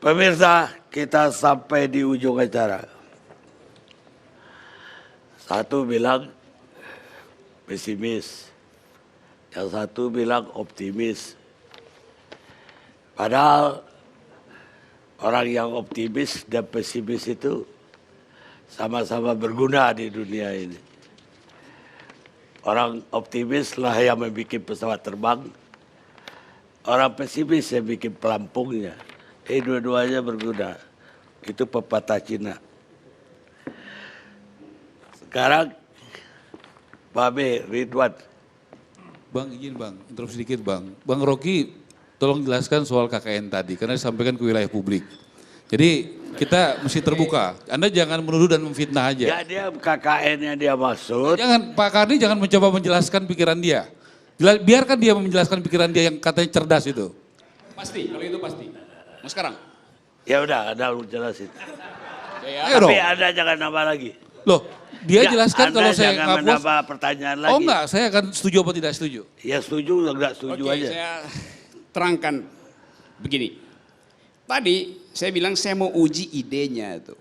Pemirsa, kita sampai di ujung acara. Satu bilang pesimis, yang satu bilang optimis. Padahal orang yang optimis dan pesimis itu sama-sama berguna di dunia ini. Orang optimis lah yang membuat pesawat terbang, orang pesimis yang bikin pelampungnya. Dua-duanya berguna. Itu pepatah Cina. Sekarang Babe Ridwan. Bang, izin Bang, interupsi sedikit Bang. Bang Rocky, tolong jelaskan soal KKN tadi, karena disampaikan ke wilayah publik. Jadi kita mesti terbuka. Anda jangan menuduh dan memfitnah aja. Ya dia KKN yang dia maksud. Jangan, Pak Karni jangan mencoba menjelaskan pikiran dia. Biarkan dia menjelaskan pikiran dia yang katanya cerdas itu. Pasti, kalau itu pasti. Mau sekarang? Ya udah, Anda lu jelasin. Ayo Tapi dong. Anda jangan nambah lagi. Loh, dia Ya, jelaskan Anda kalau saya jangan nggak puas. menambah pertanyaan lagi. Oh enggak, saya akan setuju apa tidak setuju. Ya setuju, enggak setuju Oke, aja. saya terangkan begini. Tadi saya bilang saya mau uji idenya itu.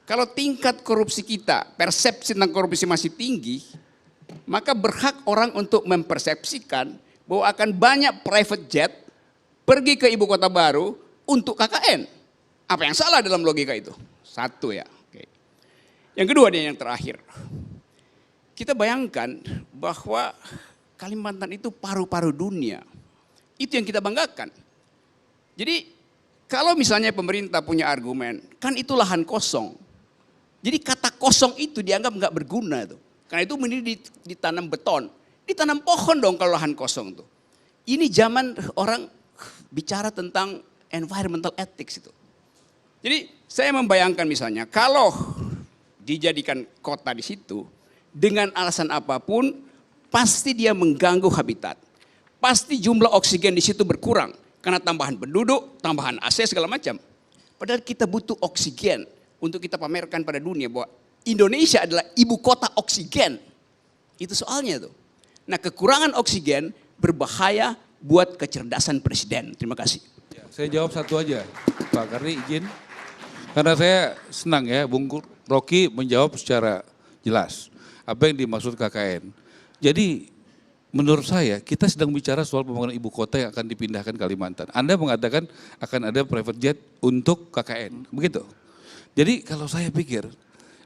Kalau tingkat korupsi kita, persepsi tentang korupsi masih tinggi, maka berhak orang untuk mempersepsikan bahwa akan banyak private jet pergi ke ibu kota baru untuk KKN. Apa yang salah dalam logika itu? Satu ya. Oke. Yang kedua nih yang terakhir. Kita bayangkan bahwa Kalimantan itu paru-paru dunia. Itu yang kita banggakan. Jadi kalau misalnya pemerintah punya argumen, kan itu lahan kosong. Jadi kata kosong itu dianggap nggak berguna tuh. Karena itu mending ditanam beton. Ditanam pohon dong kalau lahan kosong tuh. Ini zaman orang bicara tentang environmental ethics itu. Jadi saya membayangkan misalnya kalau dijadikan kota di situ dengan alasan apapun pasti dia mengganggu habitat. Pasti jumlah oksigen di situ berkurang karena tambahan penduduk, tambahan AC segala macam. Padahal kita butuh oksigen untuk kita pamerkan pada dunia bahwa Indonesia adalah ibu kota oksigen. Itu soalnya tuh. Nah, kekurangan oksigen berbahaya buat kecerdasan presiden. Terima kasih. Ya, saya jawab satu aja, Pak Karni izin. Karena saya senang ya, Bung Rocky menjawab secara jelas apa yang dimaksud KKN. Jadi menurut saya kita sedang bicara soal pembangunan ibu kota yang akan dipindahkan Kalimantan. Anda mengatakan akan ada private jet untuk KKN, begitu. Jadi kalau saya pikir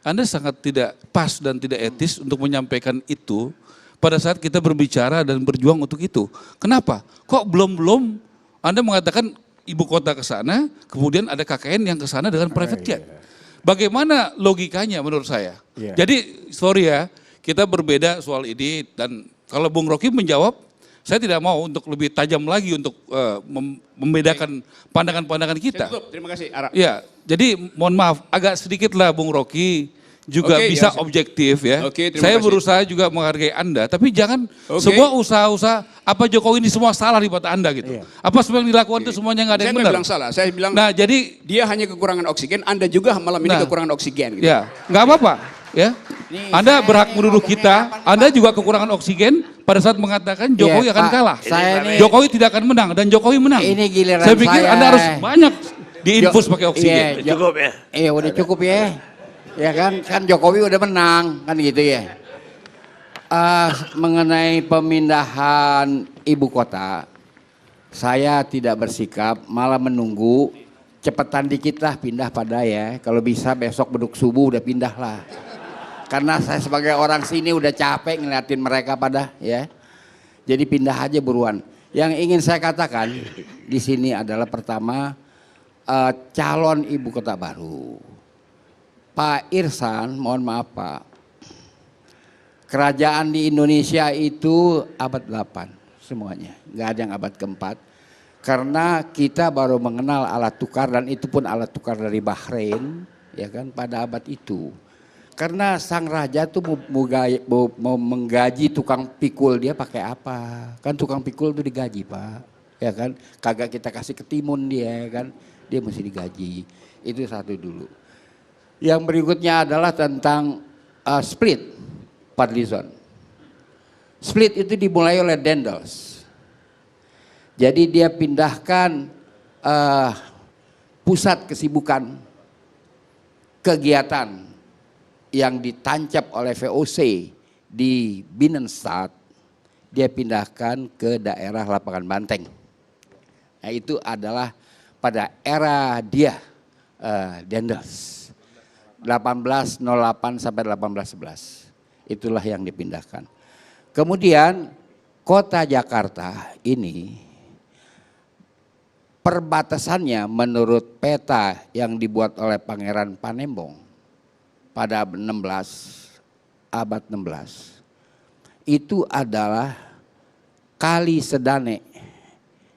Anda sangat tidak pas dan tidak etis untuk menyampaikan itu pada saat kita berbicara dan berjuang untuk itu. Kenapa? Kok belum Anda mengatakan ibu kota ke sana, kemudian ada KKN yang ke sana dengan private jet. Bagaimana logikanya menurut saya? Jadi sorry ya, kita berbeda soal ini dan kalau Bung Rocky menjawab, saya tidak mau untuk lebih tajam lagi untuk membedakan pandangan-pandangan kita. Saya tutup, terima kasih. Ara. Ya, jadi mohon maaf, agak sedikit lah Bung Rocky juga Oke, bisa ya, objektif ya. Oke, terima saya kasih. berusaha juga menghargai Anda, tapi jangan Oke. semua usaha-usaha apa Jokowi ini semua salah di mata Anda gitu. Apa semua yang dilakukan itu semuanya nggak ada Saya yang nggak benar. bilang salah, saya bilang Nah jadi, dia hanya kekurangan oksigen, Anda juga malam ini Nah. kekurangan oksigen. Gitu. ya nggak apa-apa ya. Anda berhak menuduh kita, Anda juga kekurangan oksigen pada saat mengatakan Jokowi akan Pak, kalah. saya ini- Jokowi tidak akan menang dan Jokowi menang. Ini giliran Saya pikir saya. Anda harus banyak diinfus pakai oksigen. Iya, Cukup ya. Iya udah cukup ya. Ya kan Jokowi udah menang kan gitu ya. Mengenai pemindahan ibu kota, saya tidak bersikap, malah menunggu cepetan dikit lah pindah pada ya. Kalau bisa besok beduk subuh udah pindah lah. Karena saya sebagai orang sini udah capek ngeliatin mereka pada ya. Jadi pindah aja buruan. Yang ingin saya katakan di sini adalah pertama calon ibu kota baru. Pak Irsan, mohon maaf Pak, kerajaan di Indonesia itu abad 8 semuanya, nggak ada yang abad keempat. Karena kita baru mengenal alat tukar dan itu pun alat tukar dari Bahrain, ya kan pada abad itu. Karena sang raja tuh mau menggaji tukang pikul dia pakai apa? Kan tukang pikul tuh digaji Pak, ya kan? Kagak kita kasih ketimun dia kan, dia mesti digaji. Itu satu dulu. Yang berikutnya adalah tentang split Fadlizon. Split itu dimulai oleh Dendels. Jadi dia pindahkan pusat kesibukan kegiatan yang ditancap oleh VOC di Binnenstad, dia pindahkan ke daerah Lapangan Banteng. Nah, itu adalah pada era dia Dendels 1808 sampai 1811. Itulah yang dipindahkan. Kemudian kota Jakarta ini perbatasannya menurut peta yang dibuat oleh Pangeran Panembong pada abad 16 itu adalah Kali Sedane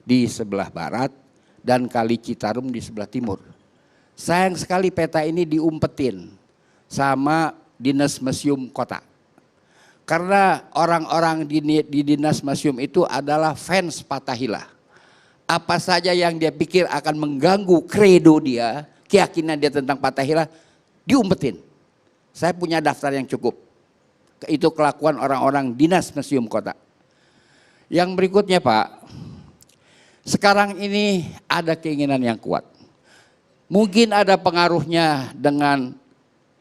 di sebelah barat dan Kali Citarum di sebelah timur. Sayang sekali peta ini diumpetin sama Dinas Museum Kota. Karena orang-orang di Dinas Museum itu adalah fans Fathahillah. Apa saja yang dia pikir akan mengganggu kredo dia, keyakinan dia tentang Fathahillah, diumpetin. Saya punya daftar yang cukup. Itu kelakuan orang-orang Dinas Museum Kota. Yang berikutnya Pak, sekarang ini ada keinginan yang kuat. Mungkin ada pengaruhnya dengan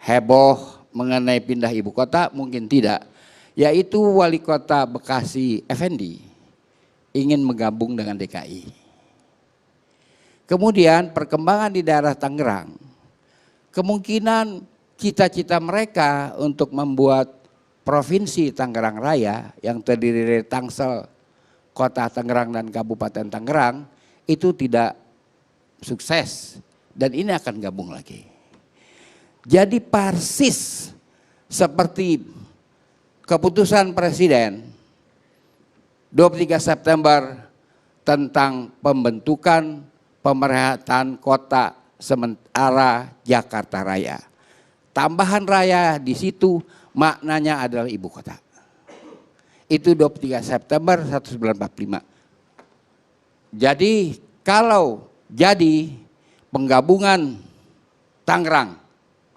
heboh mengenai pindah ibu kota, mungkin tidak. Yaitu wali kota Bekasi Effendi ingin menggabung dengan DKI. Kemudian perkembangan di daerah Tangerang, kemungkinan cita-cita mereka untuk membuat Provinsi Tangerang Raya yang terdiri dari Tangsel, Kota Tangerang dan Kabupaten Tangerang itu tidak sukses dan ini akan gabung lagi. Jadi persis seperti keputusan Presiden 23 September tentang pembentukan pemerhatan kota sementara Jakarta Raya. Tambahan raya di situ maknanya adalah ibu kota. Itu 23 September 1945. Jadi kalau jadi penggabungan Tangerang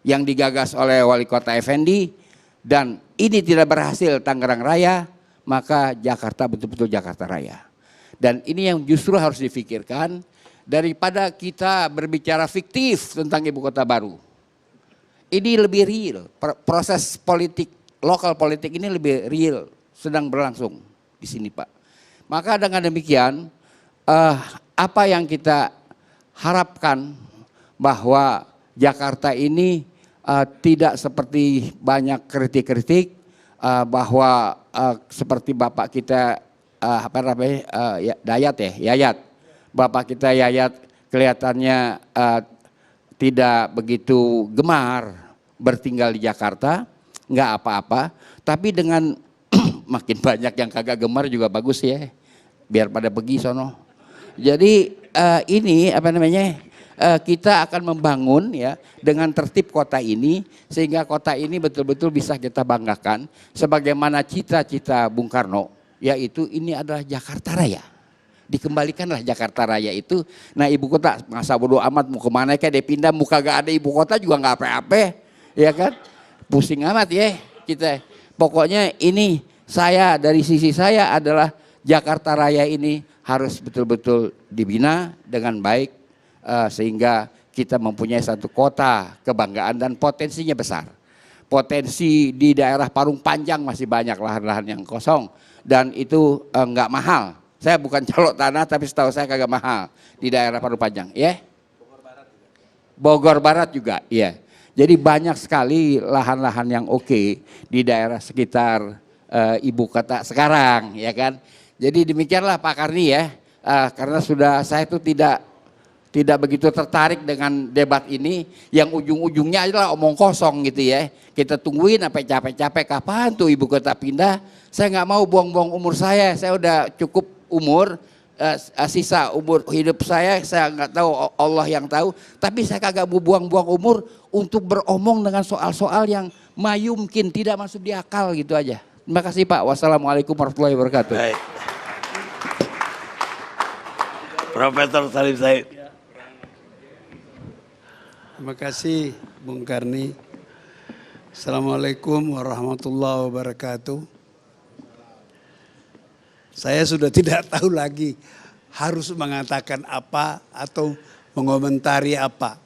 yang digagas oleh Wali Kota Effendi dan ini tidak berhasil Tangerang Raya, maka Jakarta betul-betul Jakarta Raya. Dan ini yang justru harus difikirkan daripada kita berbicara fiktif tentang ibu kota baru. Ini lebih real, proses politik, lokal politik ini lebih real, sedang berlangsung di sini Pak. Maka dengan demikian apa yang kita harapkan bahwa Jakarta ini tidak seperti banyak kritik-kritik bahwa seperti bapak kita Yayat, bapak kita Yayat kelihatannya tidak begitu gemar bertinggal di Jakarta, nggak apa-apa. Tapi dengan makin banyak yang kagak gemar juga bagus ya, biar pada pergi sono. Jadi ini kita akan membangun ya dengan tertib kota ini sehingga kota ini betul-betul bisa kita banggakan sebagaimana cita-cita Bung Karno, yaitu ini adalah Jakarta Raya. Dikembalikanlah Jakarta Raya itu. Nah ibu kota masa bodo amat mau kemana kayak dia pindah, muka gak ada ibu kota juga gak apa-apa, ya kan? Pusing amat ya kita. Pokoknya ini saya dari sisi saya adalah Jakarta Raya ini harus betul-betul dibina dengan baik sehingga kita mempunyai satu kota kebanggaan dan potensinya besar. Potensi di daerah Parung Panjang masih banyak lahan-lahan yang kosong dan itu nggak mahal. Saya bukan calok tanah tapi setahu saya kagak mahal di daerah Parung Panjang, ya. Bogor Barat juga, iya. Jadi banyak sekali lahan-lahan yang oke di daerah sekitar ibu kota sekarang, ya kan. Jadi demikianlah Pak Karni ya, karena sudah saya itu tidak begitu tertarik dengan debat ini yang ujung-ujungnya adalah omong kosong gitu ya. Kita tungguin sampai capek-capek kapan tuh ibu kota pindah. Saya nggak mau buang-buang umur saya udah cukup umur, sisa umur hidup saya nggak tahu, Allah yang tahu. Tapi saya kagak mau buang-buang umur untuk beromong dengan soal-soal yang mungkin tidak masuk di akal gitu aja. Terima kasih Pak. Wassalamualaikum warahmatullahi wabarakatuh. Baik. Profesor Salim Said. Terima kasih Bung Karni. Assalamualaikum warahmatullahi wabarakatuh. Saya sudah tidak tahu lagi harus mengatakan apa atau mengomentari apa.